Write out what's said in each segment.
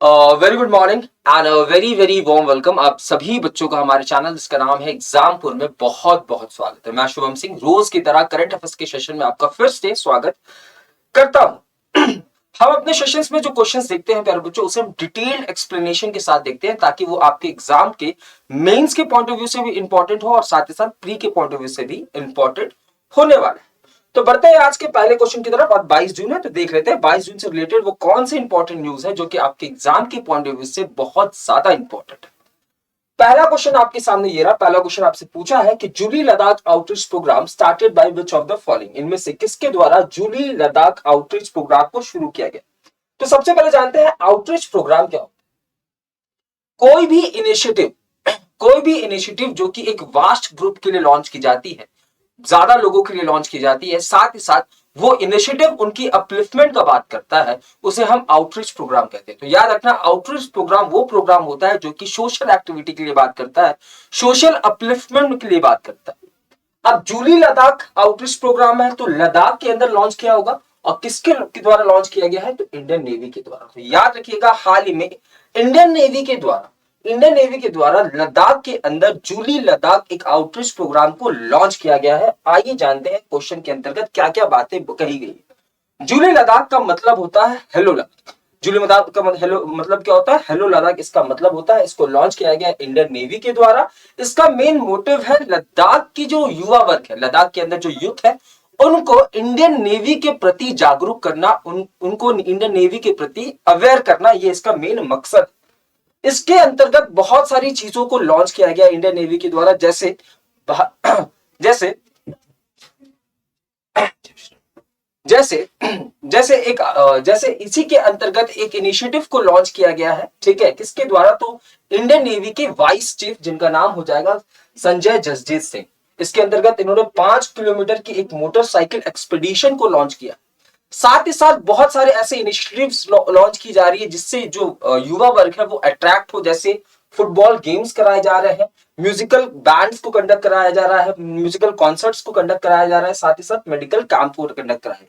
Very good morning and very very warm welcome आप सभी बच्चों का हमारे चैनल जिसका नाम है एग्जामपुर में बहुत बहुत स्वागत है। मैं शुभम सिंह रोज की तरह करंट अफेयर्स के सेशन में आपका फिर से स्वागत करता हूं। हम अपने सेशंस में जो क्वेश्चंस देखते हैं प्यारे बच्चों उसे हम डिटेल्ड एक्सप्लेनेशन के साथ देखते हैं ताकि वो आपके एग्जाम के मेंस के पॉइंट ऑफ व्यू से भी इंपॉर्टेंट हो और साथ ही साथ प्री के पॉइंट ऑफ व्यू से भी इंपॉर्टेंट होने वाला है। तो बढ़ते हैं आज के पहले क्वेश्चन की तरफ। आज 22 जून है तो देख लेते हैं 22 जून से रिलेटेड वो कौन से इंपॉर्टेंट न्यूज है जो कि आपके एग्जाम के पॉइंट ऑफ व्यू से बहुत ज्यादा इंपॉर्टेंट है। पहला क्वेश्चन आपके सामने ये रहा। पहला क्वेश्चन आपसे पूछा है कि Julley Ladakh outreach program started by which of the following, इनमें से किसके द्वारा जुली लद्दाख आउटरीच प्रोग्राम को शुरू किया गया। तो सबसे पहले जानते हैं आउटरीच प्रोग्राम क्या होता है। कोई भी इनिशिएटिव जो कि एक वास्ट ग्रुप के लिए लॉन्च की जाती है, ज्यादा लोगों के लिए लॉन्च की जाती है, साथ ही साथ वो इनिशिएटिव उनकी अपलिफ्टमेंट का बात करता है, उसे हम आउटरीच प्रोग्राम कहते हैं। तो याद रखना आउटरीच प्रोग्राम वो प्रोग्राम होता है जो कि सोशल एक्टिविटी के लिए बात करता है, सोशल अपलिफ्टमेंट के लिए बात करता है। अब जूली लद्दाख आउटरीच प्रोग्राम है तो लद्दाख के अंदर लॉन्च किया होगा और किसके द्वारा लॉन्च किया गया है तो इंडियन नेवी के द्वारा। तो याद रखिएगा हाल ही में इंडियन नेवी के द्वारा लद्दाख के अंदर जूली लद्दाख एक आउटरीच प्रोग्राम को लॉन्च किया गया है। आइए जानते हैं क्वेश्चन के अंतर्गत क्या क्या बातें कही गई है। जूली लद्दाख का मतलब होता है हेलो लद्दाख। जूली लद्दाख का हेलो मतलब क्या होता है, हेलो लद्दाख इसका मतलब होता है। इसको लॉन्च किया गया इंडियन नेवी के द्वारा। इसका मेन मोटिव है लद्दाख की जो युवा वर्ग है, लद्दाख के अंदर जो यूथ है उनको इंडियन नेवी के प्रति जागरूक करना, उनको इंडियन नेवी के प्रति अवेयर करना, ये इसका मेन मकसद। इसके अंतर्गत बहुत सारी चीजों को लॉन्च किया गया इंडियन नेवी के द्वारा, जैसे जैसे जैसे जैसे इसी के अंतर्गत एक इनिशिएटिव को लॉन्च किया गया है, ठीक है, किसके द्वारा तो इंडियन नेवी के वाइस चीफ जिनका नाम हो जाएगा संजय जसजीत सिंह। इसके अंतर्गत इन्होंने 5 किलोमीटर की एक मोटरसाइकिल एक्सपीडिशन को लॉन्च किया। साथ ही साथ बहुत सारे ऐसे इनिशिएटिव्स लॉन्च की जा रही है जिससे जो युवा वर्ग है वो अट्रैक्ट हो, जैसे फुटबॉल गेम्स कराए जा रहे हैं, म्यूजिकल बैंड्स को कंडक्ट कराया जा रहा है, म्यूजिकल कॉन्सर्ट्स को कंडक्ट कराया जा रहा है, साथ ही साथ मेडिकल कैंप को कंडक्ट कराया जा रहा है।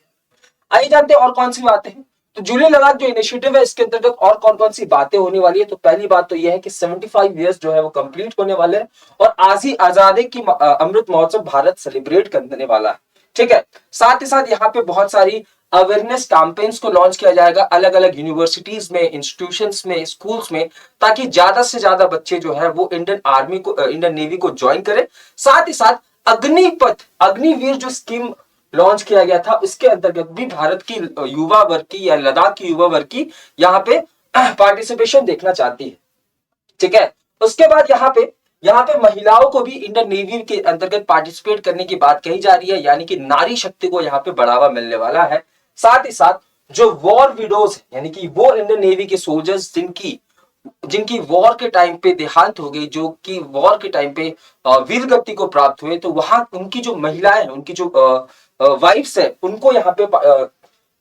आइए जानते हैं और कौन सी बातें हैं। तो जूली लद्दाख जो इनिशिएटिव है इसके अंतर्गत और कौन कौन सी बातें होने वाली है। तो पहली बात तो यह है कि 75 इयर्स जो है वो कंप्लीट होने वाले हैं और आज ही आजादी की अमृत महोत्सव भारत सेलिब्रेट करने वाला है, ठीक है। साथ ही साथ यहाँ पे बहुत सारी अवेयरनेस कैंपेन्स को लॉन्च किया जाएगा अलग अलग यूनिवर्सिटीज में, इंस्टीट्यूशंस में, स्कूल्स में, ताकि ज्यादा से ज्यादा बच्चे जो है वो इंडियन नेवी को ज्वाइन करें। साथ ही साथ अग्निवीर जो स्कीम लॉन्च किया गया था उसके अंतर्गत भी भारत की युवा वर्ग की या लद्दाख की युवा वर्ग की यहाँ पे पार्टिसिपेशन देखना चाहती है, ठीक है। उसके बाद यहाँ पे महिलाओं को भी इंडियन नेवी के अंतर्गत पार्टिसिपेट करने की बात कही जा रही है, यानी कि नारी शक्ति को यहाँ पे बढ़ावा मिलने वाला है। साथ ही साथ जो वॉर विडोज यानी कि वो इंडियन नेवी के सोल्जर्स जिनकी वॉर के टाइम पे देहांत हो गई, जो कि वॉर के टाइम पे वीर गति को प्राप्त हुए, तो वहां उनकी जो महिलाएं, उनकी जो वाइफ्स है, उनको यहाँ पे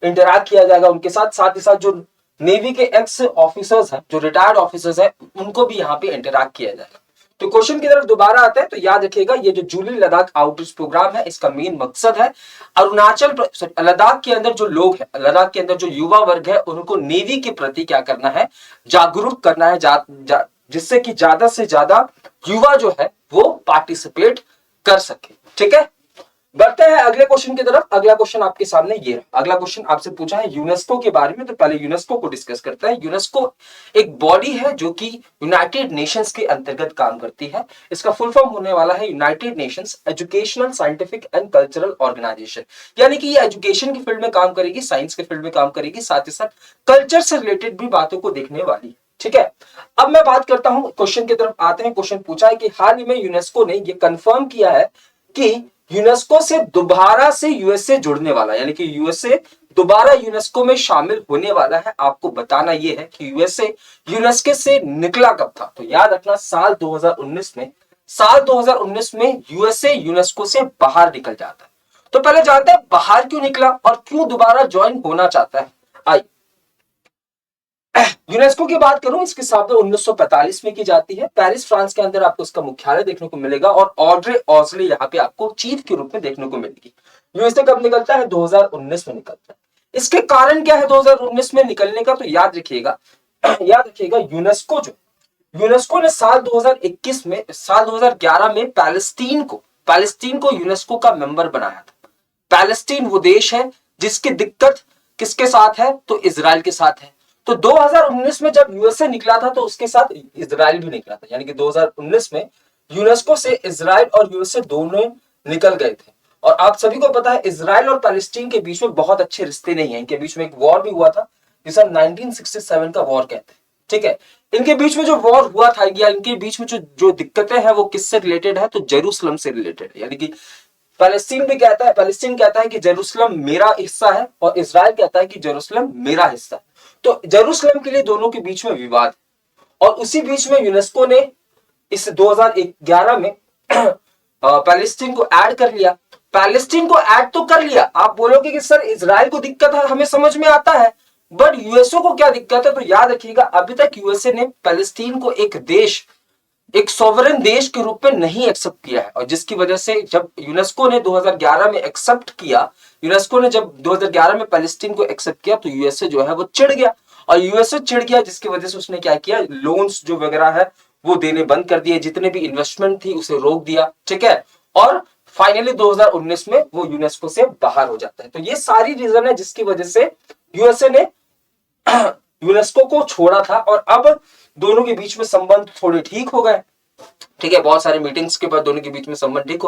इंटरैक्ट किया जाएगा उनके साथ। साथ ही साथ जो नेवी के एक्स ऑफिसर्स हैं, जो रिटायर्ड ऑफिसर्स हैं, उनको भी यहाँ पे इंटरैक्ट किया जाएगा। तो क्वेश्चन की तरफ दोबारा आता है तो याद रखिएगा ये जो जूली लद्दाख आउटरीच प्रोग्राम है इसका मेन मकसद है लद्दाख के अंदर जो लोग हैं, लद्दाख के अंदर जो युवा वर्ग है, उनको नेवी के प्रति क्या करना है, जागरूक करना है, जिससे कि ज्यादा से ज्यादा युवा जो है वो पार्टिसिपेट कर सके, ठीक है। बढ़ते हैं अगले क्वेश्चन की तरफ। अगला क्वेश्चन आपके सामने ये है। अगला क्वेश्चन आपसे पूछा है यूनेस्को के बारे में। तो पहले यूनेस्को को डिस्कस करते हैं। यूनेस्को एक बॉडी है जो कि यूनाइटेड नेशंस के अंतर्गत काम करती है। इसका फुल फॉर्म होने वाला है United Nations educational, scientific and cultural organisation, यानी कि ये एजुकेशन की फील्ड में काम करेगी, साइंस के फील्ड में काम करेगी, साथ ही साथ कल्चर से रिलेटेड भी बातों को देखने वाली है, ठीक है। अब मैं बात करता हूं, क्वेश्चन की तरफ आते हैं। क्वेश्चन पूछा है कि हाल ही में यूनेस्को ने यह कंफर्म किया है कि यूनेस्को से दोबारा से यूएसए जुड़ने वाला, यानी कि यूएसए दोबारा यूनेस्को में शामिल होने वाला है। आपको बताना यह है कि यूएसए यूनेस्को से निकला कब था। तो याद रखना साल 2019 में यूएसए यूनेस्को से बाहर निकल जाता है। तो पहले जानते हैं बाहर क्यों निकला और क्यों दोबारा ज्वाइन होना चाहता है। आइए यूनेस्को की बात करूं, इसकी स्थापना 1945 में की जाती है। पेरिस फ्रांस के अंदर आपको इसका मुख्यालय देखने को मिलेगा और ऑड्रे ऑजले यहाँ पे आपको चीफ के रूप में देखने को मिलेगी। यूएसए कब निकलता है? 2019 में निकलता है। इसके कारण क्या है 2019 में निकलने का? तो याद रखिएगा याद रखिएगा यूनेस्को ने साल 2011 में पैलेस्टीन को यूनेस्को का मेंबर बनाया था। पैलेस्टीन वो देश है जिसकी दिक्कत किसके साथ है, तो इजराइल के साथ है। तो 2019 में जब यूएसए निकला था तो उसके साथ इजराइल भी निकला था, यानी कि 2019 में यूनेस्को से इजराइल और यूएसए दोनों निकल गए थे। और आप सभी को पता है इजराइल और पैलेस्टीन के बीच में बहुत अच्छे रिश्ते नहीं है, इनके बीच में एक वॉर भी हुआ था जिसे हम 1967 का वॉर कहते हैं। ठीक है, इनके बीच में जो वॉर हुआ था या इनके बीच में जो दिक्कतें हैं वो किससे रिलेटेड है, तो जेरूसलम से रिलेटेड है। यानी कि पैलेस्टीन कहता है कि जेरूसलम मेरा हिस्सा है और इजराइल कहता है कि जेरूसलम मेरा हिस्सा है। तो जेरूसलम के लिए दोनों के बीच में विवाद, और उसी बीच में यूनेस्को ने इस 2011 में पैलेस्टीन को ऐड कर लिया। पैलेस्टीन को ऐड तो कर लिया, आप बोलोगे कि सर इजराइल को दिक्कत है, हमें समझ में आता है, बट यूएसए को क्या दिक्कत है, तो याद रखिएगा अभी तक यूएसए ने पैलेस्टीन को एक सॉवरेन देश के रूप में नहीं एक्सेप्ट किया है। और जिसकी वजह से जब यूनेस्को ने 2011 में एक्सेप्ट किया, यूनेस्को ने जब 2011 में पैलेस्टीन को एक्सेप्ट किया तो यूएसए जो है वो चिढ़ गया, और यूएसए चिढ़ गया जिसकी वजह से उसने क्या किया, लोन्स जो वगैरह है वो देने बंद कर दिए, जितने भी इन्वेस्टमेंट थी उसे रोक दिया। ठीक है, और फाइनली 2019 में वो यूनेस्को से बाहर हो जाता है। तो ये सारी रीजन है जिसकी वजह से यूएसए ने यूनेस्को को छोड़ा था, और अब दोनों के बीच में संबंध थोड़े ठीक हो गए। ठीक है, बहुत सारे मीटिंग्स के बाद दोनों के बीच में संबंध ठीक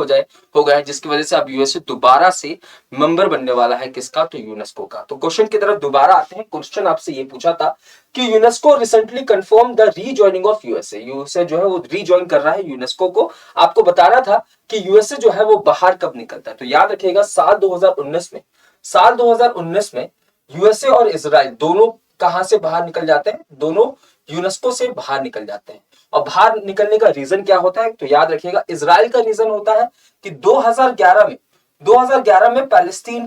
हो गए, जिसकी वजह से अब यूएसए दोबारा से मेंबर बनने वाला है किसका, तो यूनेस्को का। तो क्वेश्चन की तरफ दोबारा आते हैं। क्वेश्चन आपसे ये पूछा था कि UNESCO recently confirm the rejoining of USA. USA जो है वो रीजॉइन कर रहा है यूनेस्को को। आपको बताना था कि यूएसए जो है वो बाहर कब निकलता है, तो याद रखिएगा साल 2019 में यूएसए और इजराइल दोनों कहां से बाहर निकल जाते हैं, दोनों यूनेस्को से बाहर निकल जाते हैं। और बाहर निकलने का रीजन क्या होता है, तो याद रखिएगा इजराइल का रीजन होता है कि 2011 में पैलेस्टीन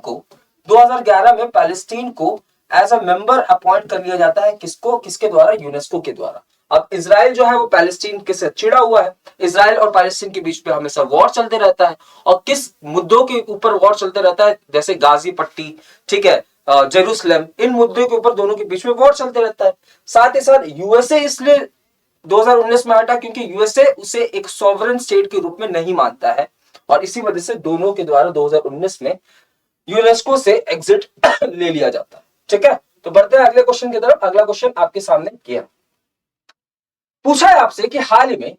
को एज अ मेंबर अपॉइंट कर लिया जाता है, किसके द्वारा, यूनेस्को के द्वारा। अब इजराइल जो है वो पैलेस्टीन के से चिड़ा हुआ है, इजराइल और पैलेस्टीन के बीच में हमेशा वॉर चलते रहता है, और किस मुद्दों के ऊपर वॉर चलते रहता है, जैसे गाजी पट्टी, ठीक है, जेरूसलम, इन मुद्दों के ऊपर दोनों के बीच में वॉर चलते रहता है। साथ ही साथ यूएसए इसलिए 2019 में हटा क्योंकि यूएसए उसे एक सॉवरेन स्टेट के रूप में नहीं मानता है, और इसी वजह से दोनों के द्वारा 2019 में यूनेस्को से एग्जिट ले लिया जाता है। ठीक है, तो बढ़ते हैं अगले क्वेश्चन की तरफ। अगला क्वेश्चन आपके सामने किया पूछा है आपसे कि हाल ही में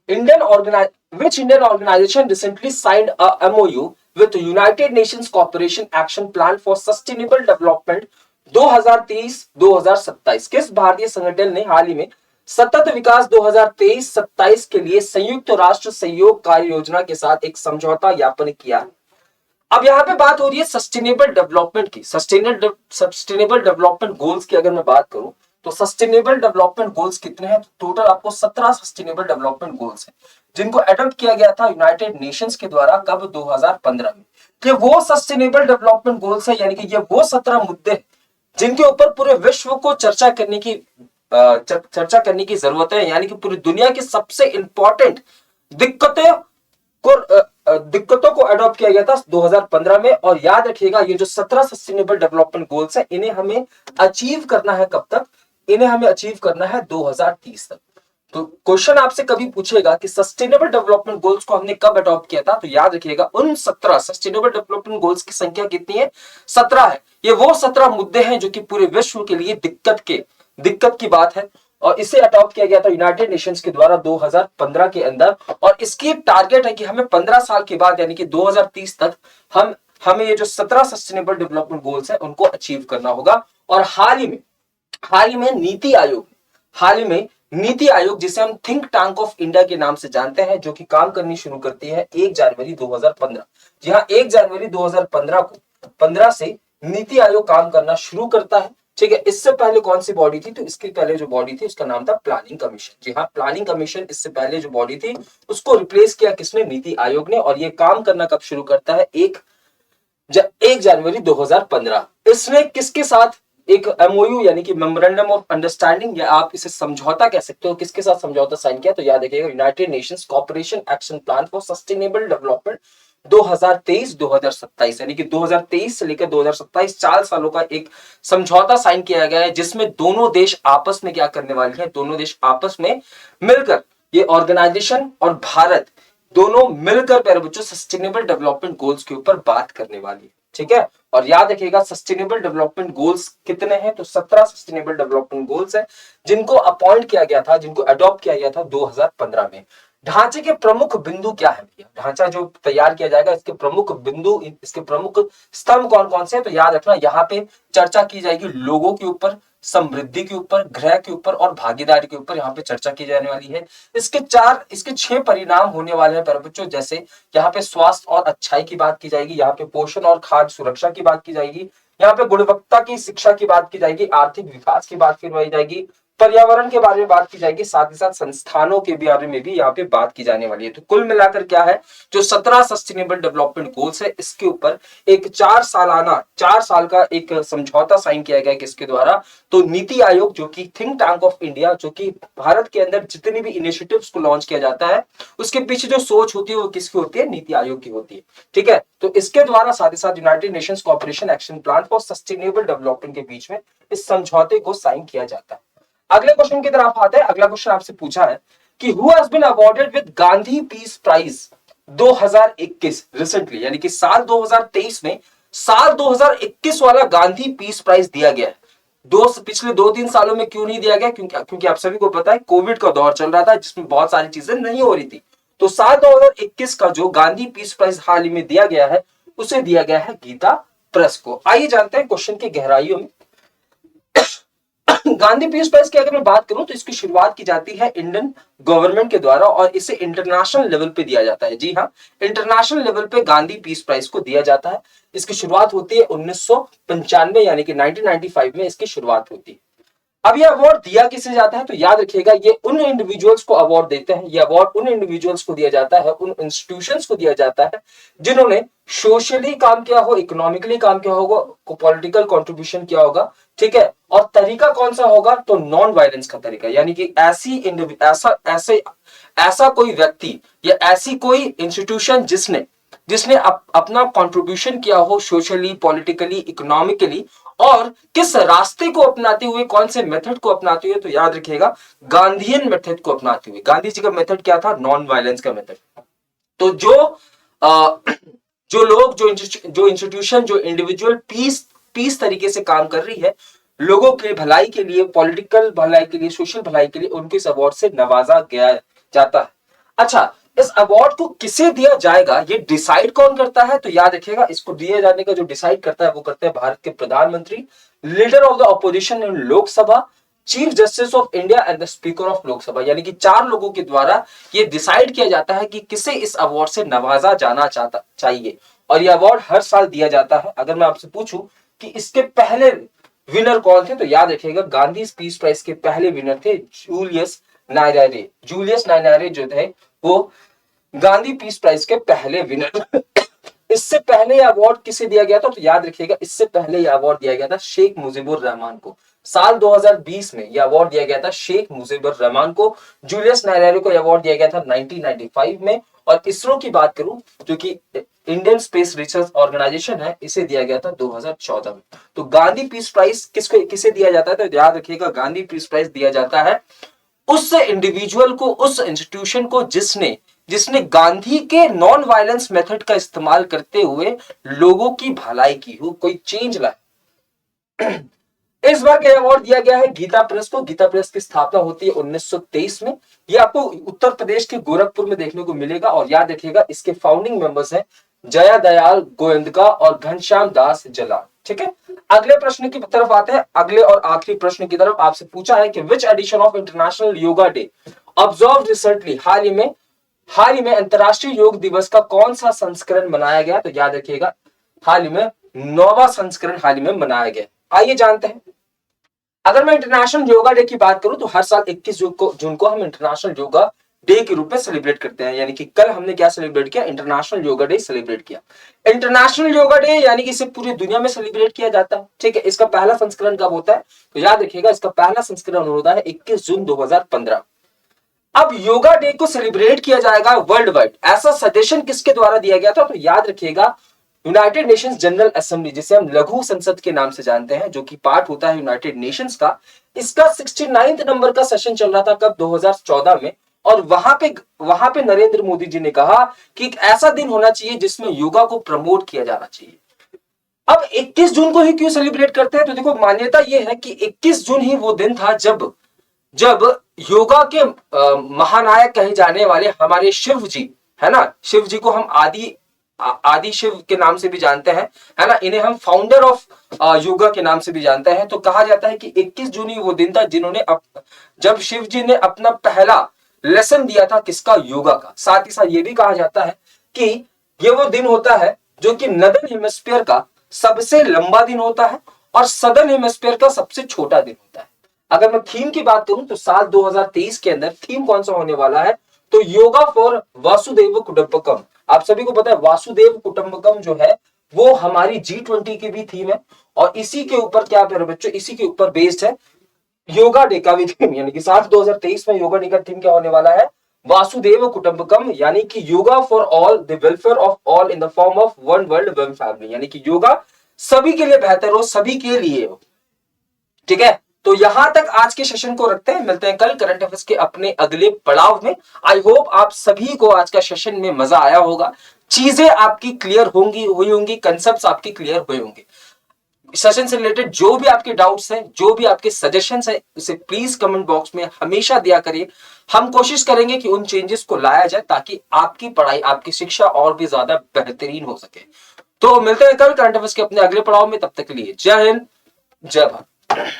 which Indian organisation recently signed a MOU with United Nations corporation action plan for sustainable development 2023-2027। किस भारतीय संगठन ने हाल ही में सतत विकास 2023-27 के लिए संयुक्त राष्ट्र सहयोग कार्य योजना के साथ एक समझौता ज्ञापन किया? अब यहां पे बात हो रही है सस्टेनेबल डेवलपमेंट की, सस्टेनेबल डेवलपमेंट गोल्स की। अगर मैं बात करूं तो सस्टेनेबल डेवलपमेंट गोल्स कितने हैं, टोटल आपको 17 सस्टेनेबल डेवलपमेंट गोल्स हैं, जिनको अडॉप्ट किया गया था यूनाइटेड नेशंस के द्वारा कब, 2015 में। ये वो सस्टेनेबल डेवलपमेंट गोल्स है, यानी कि ये वो 17 मुद्दे जिनके ऊपर पूरे विश्व को चर्चा करने की जरूरत है, यानी कि पूरी दुनिया की सबसे इंपॉर्टेंट दिक्कतों को अडॉप्ट किया गया था 2015 में। और याद रखिएगा ये जो 17 सस्टेनेबल डेवलपमेंट गोल्स है, इन्हें हमें अचीव करना है कब तक, इन्हें हमें अचीव करना है 2030 तक। तो क्वेश्चन आपसे कभी पूछेगा कि सस्टेनेबल डेवलपमेंट गोल्स को हमने कब अडॉप्ट किया था, तो याद रखिएगा उन 17 सस्टेनेबल डेवलपमेंट गोल्स की संख्या कितनी है, 17 है। ये वो 17 मुद्दे हैं जो कि पूरे विश्व के लिए दिक्कत की बात है, और इसे अडॉप्ट किया गया था यूनाइटेड नेशंस के द्वारा 2015 के अंदर। और इसकी टारगेट है कि हमें 15 साल के बाद यानी कि 2030 तक हमें ये जो 17 सस्टेनेबल डेवलपमेंट गोल्स है उनको अचीव करना होगा। और हाल ही में नीति आयोग जिसे हम थिंक टैंक ऑफ इंडिया के नाम से जानते हैं, जो कि काम करनी शुरू करती है 1 जनवरी 2015। जी हाँ, 1 जनवरी 2015 से नीति आयोग काम करना शुरू करता है। ठीक है, इससे पहले कौन सी बॉडी थी, तो इसके पहले जो बॉडी थी उसका नाम था प्लानिंग कमीशन। जी हाँ, प्लानिंग कमीशन, इससे पहले जो बॉडी थी उसको रिप्लेस किया किसने, नीति आयोग ने। और ये काम करना कब शुरू करता है, 1 जनवरी 2015। इसने किसके साथ एक एमओयू यानी कि मेमोरेंडम ऑफ अंडरस्टैंडिंग, या आप इसे समझौता कह सकते हो, किसके साथ समझौता साइन किया, तो याद रखिएगा United Nations corporation action plan for sustainable development 2023-2027, यानी कि 2023 से लेकर 2027 4 सालों का एक समझौता साइन किया गया है, जिसमें दोनों देश आपस में क्या करने वाले हैं, दोनों देश आपस में मिलकर, ये ऑर्गेनाइजेशन और भारत दोनों मिलकर प्यारे बच्चों सस्टेनेबल डेवलपमेंट गोल्स के ऊपर बात करने वाली है। ठीक है, और याद रखिएगा सस्टेनेबल डेवलपमेंट गोल्स कितने हैं, तो 17 सस्टेनेबल डेवलपमेंट गोल्स हैं, जिनको अपॉइंट किया गया था, जिनको अडॉप्ट किया गया था 2015 में। ढांचे के प्रमुख बिंदु क्या है भैया, ढांचा जो तैयार किया जाएगा इसके प्रमुख बिंदु, इसके प्रमुख स्तंभ कौन कौन से हैं, तो याद रखना यहाँ पे चर्चा की जाएगी लोगों के ऊपर, समृद्धि के ऊपर, ग्रह के ऊपर और भागीदारी के ऊपर यहाँ पे चर्चा की जाने वाली है। इसके 6 परिणाम होने वाले हैं प्यारे बच्चों, जैसे यहाँ पे स्वास्थ्य और अच्छाई की बात की जाएगी, यहाँ पे पोषण और खाद्य सुरक्षा की बात की जाएगी, यहाँ पे गुणवत्ता की शिक्षा की बात की जाएगी, आर्थिक विकास की बात करवाई जाएगी, पर्यावरण के बारे में बात की जाएगी, साथ ही साथ संस्थानों के बारे में भी यहाँ पे बात की जाने वाली है। तो कुल मिलाकर क्या है, जो 17 सस्टेनेबल डेवलपमेंट गोल्स है, इसके ऊपर एक 4 साल का एक समझौता साइन किया गया, किसके द्वारा, तो नीति आयोग जो कि थिंक टैंक ऑफ इंडिया, जो कि भारत के अंदर जितनी भी इनिशिएटिव्स को लॉन्च किया जाता है उसके पीछे जो सोच होती है वो किसकी होती है, नीति आयोग की होती है। ठीक है, तो इसके द्वारा साथ ही साथ United Nations cooperation action plan for sustainable development के बीच में इस समझौते को साइन किया जाता है। अगले क्वेश्चन की तरफ आते हैं। अगला क्वेश्चन आपसे पूछा है कि who has been awarded with Gandhi peace prize 2021 recently, यानी कि साल 2023 में साल 2021 वाला गांधी पीस प्राइज दिया गया है। पिछले 2-3 सालों में क्यों नहीं दिया गया, क्योंकि आप सभी को पता है कोविड का दौर चल रहा था, जिसमें बहुत सारी चीजें नहीं हो रही थी। तो साल 2021 का जो गांधी पीस प्राइज हाल ही में दिया गया है, उसे दिया गया है गीता प्रेस को। आइए जानते हैं क्वेश्चन की गहराइयों में। गांधी पीस प्राइज की अगर मैं बात करूं तो इसकी शुरुआत की जाती है इंडियन गवर्नमेंट के द्वारा और इसे इंटरनेशनल लेवल पे दिया जाता है। जी हाँ, इंटरनेशनल लेवल पे गांधी पीस प्राइज को दिया जाता है। इसकी शुरुआत होती है 1995 यानी कि 1995 में इसकी शुरुआत होती है। अब ये अवार्ड दिया किसे जाता है, तो याद रखिएगा ये उन इंडिविजुअल्स को अवार्ड देते हैं, ये अवार्ड उन इंडिविजुअल्स को दिया जाता है, उन इंस्टीट्यूशंस को दिया जाता है जिन्होंने सोशली काम किया हो, इकोनॉमिकली काम किया होगा, पॉलिटिकल कंट्रीब्यूशन किया होगा। ठीक है, और तरीका कौन सा होगा, तो नॉन वायलेंस का तरीका, यानी कि ऐसा कोई व्यक्ति या ऐसी कोई इंस्टीट्यूशन जिसने अपना कंट्रीब्यूशन किया हो सोशली, पॉलिटिकली, इकोनॉमिकली, और किस रास्ते को अपनाते हुए, कौन से मेथड को अपनाते हुए, तो याद रखिएगा गांधीयन मेथड को अपनाते हुए। गांधी जी का मेथड क्या था, नॉन वायलेंस का मेथड। तो जो लोग, जो इंस्टीट्यूशन, जो इंडिविजुअल पीस तरीके से काम कर रही है, लोगों के भलाई के लिए, पॉलिटिकल भलाई के लिए, सोशल भलाई के लिए, उनको इस अवार्ड से नवाजा गया जाता है। अच्छा, इस अवार्ड को किसे दिया जाएगा ये डिसाइड कौन करता है, तो याद रखिएगा इसको दिए जाने का जो डिसाइड करता है वो करते हैं भारत के प्रधानमंत्री, leader of the opposition in Lok Sabha, chief justice of India and the speaker of Lok Sabha, यानी कि 4 लोगों के द्वारा ये डिसाइड किया जाता है कि किसे इस अवार्ड से नवाजा जाना चाहिए। और यह अवार्ड हर साल दिया जाता है। अगर मैं आपसे पूछूं कि इसके पहले विनर कौन थे, तो याद रखिएगा गांधी पीस प्राइज के पहले विनर थे जूलियस नायरारे। जूलियस नायरारे जो थे वो गांधी पीस प्राइज के पहले विनर। इससे पहले यह अवार्ड किसे दिया गया था, तो याद रखिएगा इससे पहले यह अवार्ड दिया गया था शेख मुजीबुर रहमान को। साल 2020 में यह अवार्ड दिया गया था शेख मुजीबुर रहमान को। जूलियस नायरारे को यह अवार्ड दिया गया था 1995 में। और इसरो की बात करूं, जो कि इंडियन स्पेस रिसर्च ऑर्गेनाइजेशन है, इसे दिया गया था 2014 में। तो गांधी पीस प्राइज किसे दिया जाता है, तो याद रखिएगा गांधी पीस प्राइज दिया जाता है उस इंडिविजुअल को, उस इंस्टीट्यूशन को जिसने गांधी के नॉन वायलेंस मेथड का इस्तेमाल करते हुए लोगों की भलाई की हो, कोई चेंज लाए। इस बार का अवार्ड दिया गया है गीता प्रेस को। गीता प्रेस की स्थापना होती है 1923 में। ये आपको उत्तर प्रदेश के गोरखपुर में देखने को मिलेगा। और याद रखिएगा इसके फाउंडिंग मेंबर्स हैं जया दयाल गोयंदका और घनश्याम दास जलाल। ठीक है, अगले प्रश्न की तरफ आते हैं। अगले और आखिरी प्रश्न की तरफ आपसे पूछा है कि which edition of international yoga day observed recently, हाल ही में अंतरराष्ट्रीय योग दिवस का कौन सा संस्करण मनाया गया, तो याद रखिएगा हाल ही में 9वां संस्करण हाल ही में मनाया गया। आइए जानते हैं। अगर मैं इंटरनेशनल योगा डे की बात करूं तो हर साल 21 जून को हम इंटरनेशनल योगा डे के रूप में सेलिब्रेट करते हैं। यानी कि कल हमने क्या सेलिब्रेट किया, इंटरनेशनल योगा डे सेलिब्रेट किया। इंटरनेशनल योगा डे यानी कि इसे पूरी दुनिया में सेलिब्रेट किया जाता है। ठीक है, इसका पहला संस्करण कब होता है, तो याद रखिएगा इसका पहला संस्करण होता है 21 जून 2015। अब योगा डे को सेलिब्रेट किया जाएगा वर्ल्ड वाइड, ऐसा सजेशन किसके द्वारा दिया गया था? तो याद रखिएगा, यूनाइटेड नेशंस जनरल असेंबली, जिसे हम लघु संसद के नाम से जानते हैं, जो कि पार्ट होता है यूनाइटेड नेशंस का, इसका 69 नंबर का सेशन चल रहा था कब? 2014 में। और वहां पे नरेंद्र मोदी जी ने कहा कि एक ऐसा दिन होना चाहिए जिसमें योगा को प्रमोट किया जाना चाहिए। अब 21 जून को ही क्यों सेलिब्रेट करते हैं? तो देखो, मान्यता यह है कि 21 जून ही वो दिन था जब जब योगा के महानायक कहे जाने वाले हमारे शिव जी, है ना, शिव जी को हम आदि शिव के नाम से भी जानते हैं, है ना, इन्हें हम फाउंडर ऑफ योगा के नाम से भी जानते हैं। तो कहा जाता है कि 21 जून ही वो दिन था जिन्होंने जब शिव जी ने अपना पहला लेसन दिया था किसका? योगा का। साथ ही साथ ये भी कहा जाता है कि ये वो दिन होता है जो कि नदन हेमिस्फीयर का सबसे लंबा दिन होता है और सदर्न हेमिस्फीयर का सबसे छोटा दिन होता है। अगर मैं थीम की बात करूं तो साल 2023 के अंदर थीम कौन सा होने वाला है? तो योगा फॉर वासुदेव कुटुंबकम। आप सभी को पता है वासुदेव कुटुंबकम जो है वो हमारी G20 की भी थीम है, और इसी के ऊपर क्या प्यारे बच्चों, इसी के ऊपर बेस्ड है योगा डे का भी थीम। यानी कि साल 2023 में योगा डे का थीम क्या होने वाला है? वासुदेव कुटुंबकम, यानी कि yoga for all, the welfare of all in the form of one world one family, यानी कि योगा सभी के लिए बेहतर हो, सभी के लिए हो। ठीक है, तो यहां तक आज के सेशन को रखते हैं, मिलते हैं कल करंट अफेयर्स के अपने अगले पड़ाव में। आई होप आप सभी को आज का सेशन में मजा आया होगा, चीजें आपकी क्लियर हुई होंगी, कंसेप्ट्स आपकी क्लियर हुए होंगे। सेशन से रिलेटेड जो भी आपके डाउट्स हैं, जो भी आपके सजेशंस हैं, उसे प्लीज कमेंट बॉक्स में हमेशा दिया करिए। हम कोशिश करेंगे कि उन चेंजेस को लाया जाए ताकि आपकी पढ़ाई, आपकी शिक्षा और भी ज्यादा बेहतरीन हो सके। तो मिलते हैं कल करंट अफेयर्स के अपने अगले पड़ाव में, तब तक के लिए जय हिंद, जय भारत।